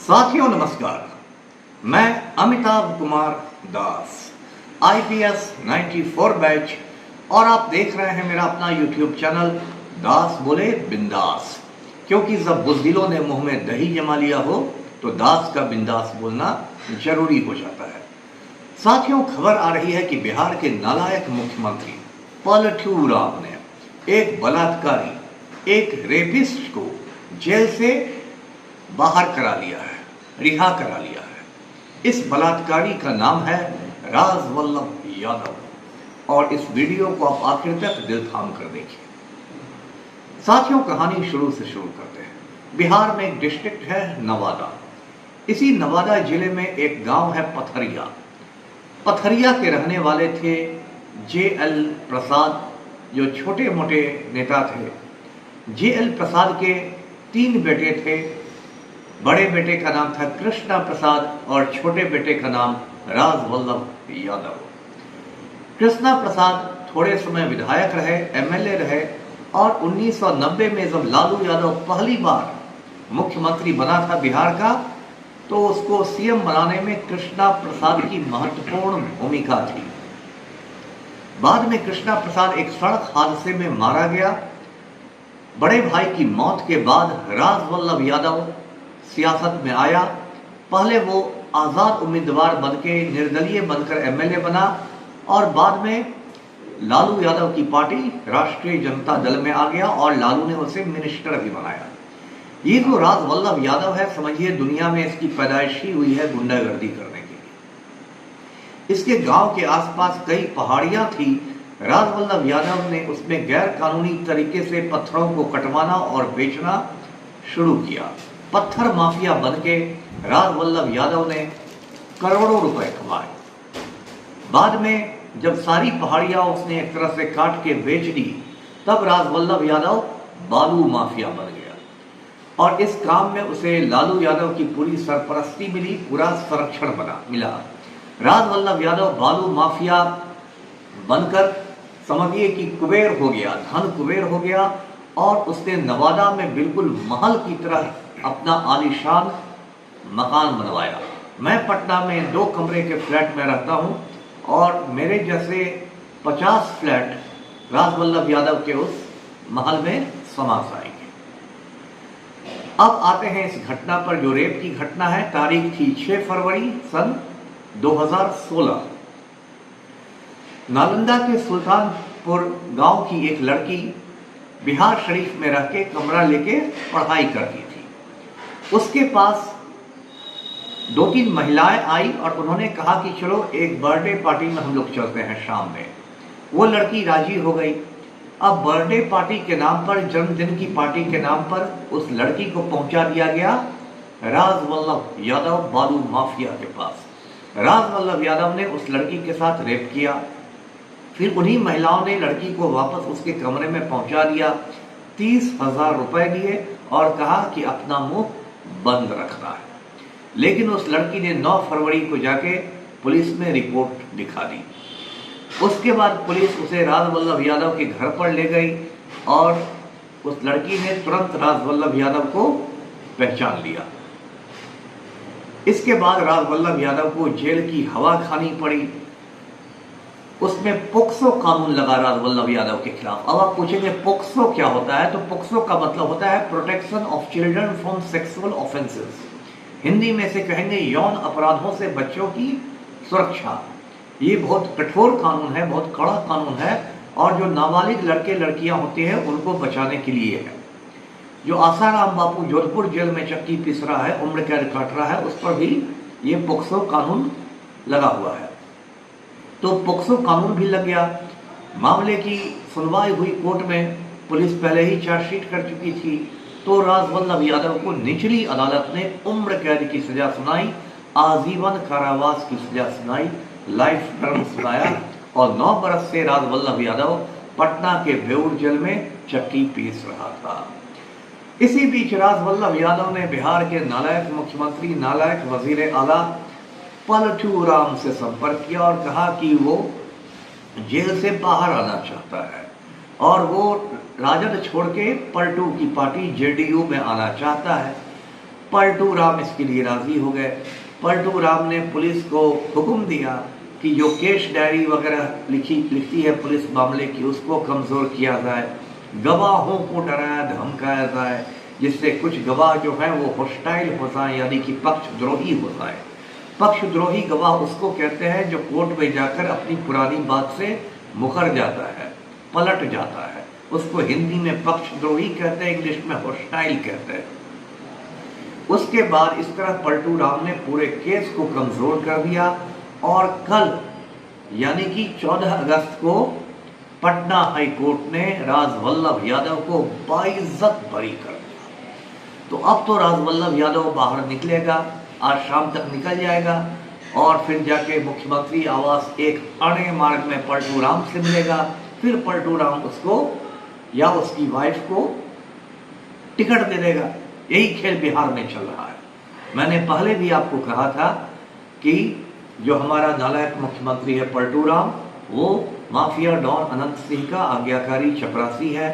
साथियों नमस्कार, मैं अमिताभ कुमार दास, IPS 94 बैच, और आप देख रहे हैं मेरा अपना YouTube चैनल दास बोले बिंदास। क्योंकि जब बुज़दिलों ने मुंह में दही जमा लिया हो तो दास का बिंदास बोलना जरूरी हो जाता है। साथियों, खबर आ रही है कि बिहार के नालायक मुख्यमंत्री पलटू राम ने एक बलात्कारी, एक रेपिस्ट को जेल से बाहर करा लिया है, रिहा करा लिया है। इस बलात्कारी का नाम है राजवल्लभ यादव, और इस वीडियो को आप आखिर तक दिल थाम कर देखिए। साथियों, कहानी शुरू से शुरू करते हैं। बिहार में एक डिस्ट्रिक्ट है नवादा। इसी नवादा जिले में एक गांव है पथरिया। पथरिया के रहने वाले थे JL प्रसाद, जो छोटे मोटे नेता थे। JL प्रसाद के 3 बेटे थे। बड़े बेटे का नाम था कृष्णा प्रसाद और छोटे बेटे का नाम राजवल्लभ यादव। कृष्णा प्रसाद थोड़े समय विधायक रहे, MLA रहे, और 1990 में जब लालू यादव पहली बार मुख्यमंत्री बना था बिहार का, तो उसको CM बनाने में कृष्णा प्रसाद की महत्वपूर्ण भूमिका थी। बाद में कृष्णा प्रसाद एक सड़क हादसे में मारा गया। बड़े भाई की मौत के बाद राजवल्लभ यादव सियासत में आया। पहले वो आजाद उम्मीदवार बनके निर्दलीय बनकर MLA बना, और बाद में लालू यादव की पार्टी राष्ट्रीय जनता दल में आ गया और लालू ने उसे मिनिस्टर भी बनाया। ये जो राजवल्लभ यादव है, समझिए दुनिया में इसकी पैदाइश ही हुई है गुंडागर्दी करने के लिए। इसके गांव के आसपास कई पहाड़ियां थी। राजवल्लभ यादव ने उसमें गैर कानूनी तरीके से पत्थरों को कटवाना और बेचना शुरू किया। पत्थर माफिया बनके राजवल्लभ यादव ने करोड़ों रुपए कमाए। बाद में जब सारी पहाड़ियां उसने एक तरह से काट के बेच दी, तब राजवल्लभ यादव बालू माफिया बन गया, और इस काम में उसे लालू यादव की पूरी सरपरस्ती मिली, पूरा संरक्षण मिला। राजवल्लभ यादव बालू माफिया बनकर समझिए कि कुबेर हो गया, धन कुबेर हो गया, और उसने नवादा में बिल्कुल महल की तरह अपना आलीशान मकान बनवाया। मैं पटना में 2 कमरे के फ्लैट में रहता हूं, और मेरे जैसे 50 फ्लैट राजवल्लभ यादव के उस महल में समा जाएंगे। अब आते हैं इस घटना पर, जो रेप की घटना है। तारीख थी 6 फरवरी सन 2016। नालंदा के सुल्तानपुर गांव की एक लड़की बिहार शरीफ में रह के कमरा लेके पढ़ाई करती थी। उसके पास 2-3 महिलाएं आई और उन्होंने कहा कि चलो एक बर्थडे पार्टी में हम लोग चलते हैं शाम में। वो लड़की राजी हो गई। अब बर्थडे पार्टी के नाम पर, जन्मदिन की पार्टी के नाम पर उस लड़की को पहुंचा दिया गया राजवल्लभ यादव बालू माफिया के पास। राजवल्लभ यादव ने उस लड़की के साथ रेप किया। फिर उन्हीं महिलाओं ने लड़की को वापस उसके कमरे में पहुंचा दिया, 30,000 रुपए दिए और कहा कि अपना मुंह बंद रखना है। लेकिन उस लड़की ने 9 फरवरी को जाके पुलिस में रिपोर्ट दिखा दी। उसके बाद पुलिस उसे राजवल्लभ यादव के घर पर ले गई, और उस लड़की ने तुरंत राजवल्लभ यादव को पहचान लिया। इसके बाद राजवल्लभ यादव को जेल की हवा खानी पड़ी। उसमें पोक्सो कानून लगा राजवल्लभ यादव के खिलाफ। अब आप पूछेंगे पोक्सो क्या होता है, तो पोक्सो का मतलब होता है protection of children from sexual offences. Hindi में से कहेंगे यौन अपराधों से बच्चों की सुरक्षा। ये बहुत कठोर कानून है, बहुत कड़ा कानून है, और जो नाबालिग लड़के लड़कियां होती हैं उनको बचाने के लिए है। जो आसाराम बापू जोधपुर जेल में चक्की पीस रहा है, उम्र कैद काट रहा है, उस पर भी ये पोक्सो कानून लगा हुआ है। तो पोक्सो कानून भी लग गया। मामले की सुनवाई हुई कोर्ट में। पुलिस पहले ही चार्जशीट कर चुकी थी। तो राजवल्लभ यादव को निचली अदालत ने उम्र कैद की सजा सुनाई, आजीवन कारावास की सजा सुनाई, लाइफ टर्म सुनाया, और 9 बरस से राजवल्लभ यादव पटना के बेऊर जेल में चक्की पीस रहा था। इसी बीच राजवल्लभ यादव ने बिहार के नालायक मुख्यमंत्री, नालायक वजीर आला पलटू राम से संपर्क किया और कहा कि वो जेल से बाहर आना चाहता है, और वो राजद छोड़ के पलटू की पार्टी JDU में आना चाहता है। पलटू राम इसके लिए राजी हो गए। पलटू राम ने पुलिस को हुक्म दिया कि जो केस डायरी वगैरह लिखती है पुलिस मामले की, उसको कमज़ोर किया जाए, गवाहों को डराया धमकाया जाए, जिससे कुछ गवाह जो हैं वो हॉस्टाइल हो जाए, यानी कि पक्षद्रोही हो जाए। पक्षद्रोही गवाह उसको कहते हैं जो कोर्ट में जाकर अपनी पुरानी बात से मुकर जाता है, पलट जाता है, उसको हिंदी में पक्षद्रोही कहते हैं, इंग्लिश में हॉस्टाइल कहते हैं। उसके बाद इस तरह पलटू राम ने पूरे केस को कमज़ोर कर दिया और कल यानी कि 14 अगस्त को पटना हाई कोर्ट ने राजवल्लभ यादव को बाइज्जत बरी कर दिया। तो अब तो राजवल्लभ यादव बाहर निकलेगा, आज शाम तक निकल जाएगा और फिर जाके मुख्यमंत्री आवास एक अणे मार्ग में पलटू राम से मिलेगा। फिर पलटू राम उसको या उसकी वाइफ को टिकट दे देगा। यही खेल बिहार में चल रहा है। मैंने पहले भी आपको कहा था कि जो हमारा नालायक मुख्यमंत्री है पलटू राम, वो माफिया डॉन अनंत सिंह का आज्ञाकारी चपरासी है।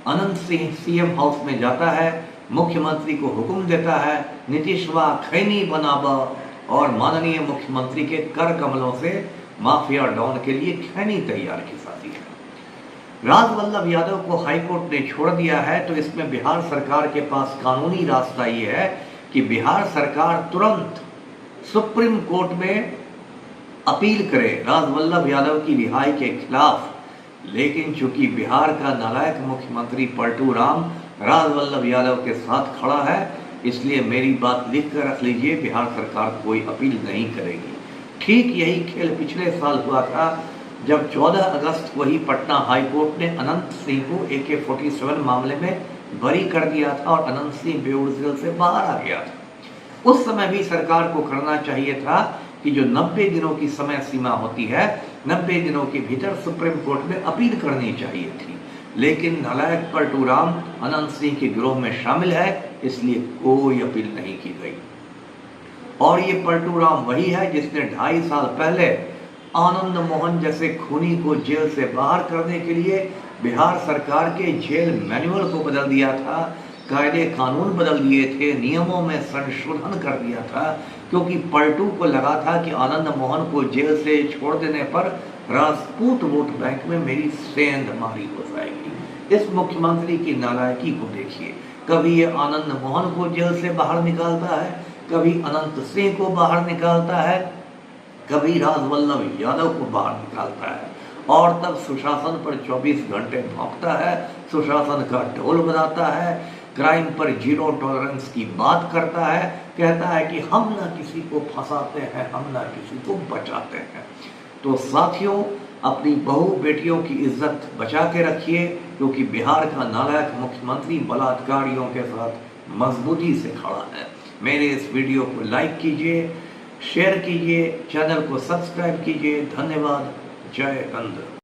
अनंत सिंह सीएम हाउस में जाता है, मुख्यमंत्री को हुक्म देता है नीतीशवा खैनी बनाबा, और माननीय मुख्यमंत्री के कर कमलों से माफिया डॉन के लिए खैनी तैयार की जाती है। राजवल्लभ यादव को हाईकोर्ट ने छोड़ दिया है, तो इसमें बिहार सरकार के पास कानूनी रास्ता ये है कि बिहार सरकार तुरंत सुप्रीम कोर्ट में अपील करे राजवल्लभ यादव की रिहाई के खिलाफ। लेकिन चूंकि बिहार का नालायक मुख्यमंत्री पलटू राम राजवल्लभ यादव के साथ खड़ा है, इसलिए मेरी बात लिख कर रख लीजिए, बिहार सरकार कोई अपील नहीं करेगी। ठीक यही खेल पिछले साल हुआ था, जब 14 अगस्त को ही पटना हाई कोर्ट ने अनंत सिंह को AK-47 मामले में बरी कर दिया था और अनंत सिंह बेऊर जेल से बाहर आ गया था। उस समय भी सरकार को करना चाहिए था कि जो 90 दिनों की समय सीमा होती है, 90 दिनों के भीतर सुप्रीम कोर्ट में अपील करनी चाहिए थी। लेकिन नालायक पलटू राम अनंत सिंह के गिरोह में शामिल है, इसलिए कोई अपील नहीं की गई। और ये पलटू राम वही है जिसने 2.5 साल पहले आनंद मोहन जैसे खूनी को जेल से बाहर करने के लिए बिहार सरकार के जेल मैनुअल को बदल दिया था, कायदे कानून बदल दिए थे, नियमों में संशोधन कर दिया था, क्योंकि पलटू को लगा था कि आनंद मोहन को जेल से छोड़ देने पर राजपूत वोट बैंक में मेरी सेंधमारी हो जाएगी। इस मुख्यमंत्री की नालायकी को देखिए, कभी ये आनंद मोहन को जेल से बाहर निकालता है, कभी अनंत सिंह को बाहर निकालता है, कभी राजवल्लभ यादव को बाहर निकालता है, और तब सुशासन पर 24 घंटे भौंकता है, सुशासन का ढोल बजाता है, क्राइम पर 0 टॉलरेंस की बात करता है, कहता है कि हम ना किसी को फंसाते हैं, हम ना किसी को बचाते हैं। तो साथियों, अपनी बहू बेटियों की इज्जत बचा के रखिए, क्योंकि बिहार का नालायक मुख्यमंत्री बलात्कारियों के साथ मजबूती से खड़ा है। मेरे इस वीडियो को लाइक कीजिए, शेयर कीजिए, चैनल को सब्सक्राइब कीजिए। धन्यवाद। जय हिंद।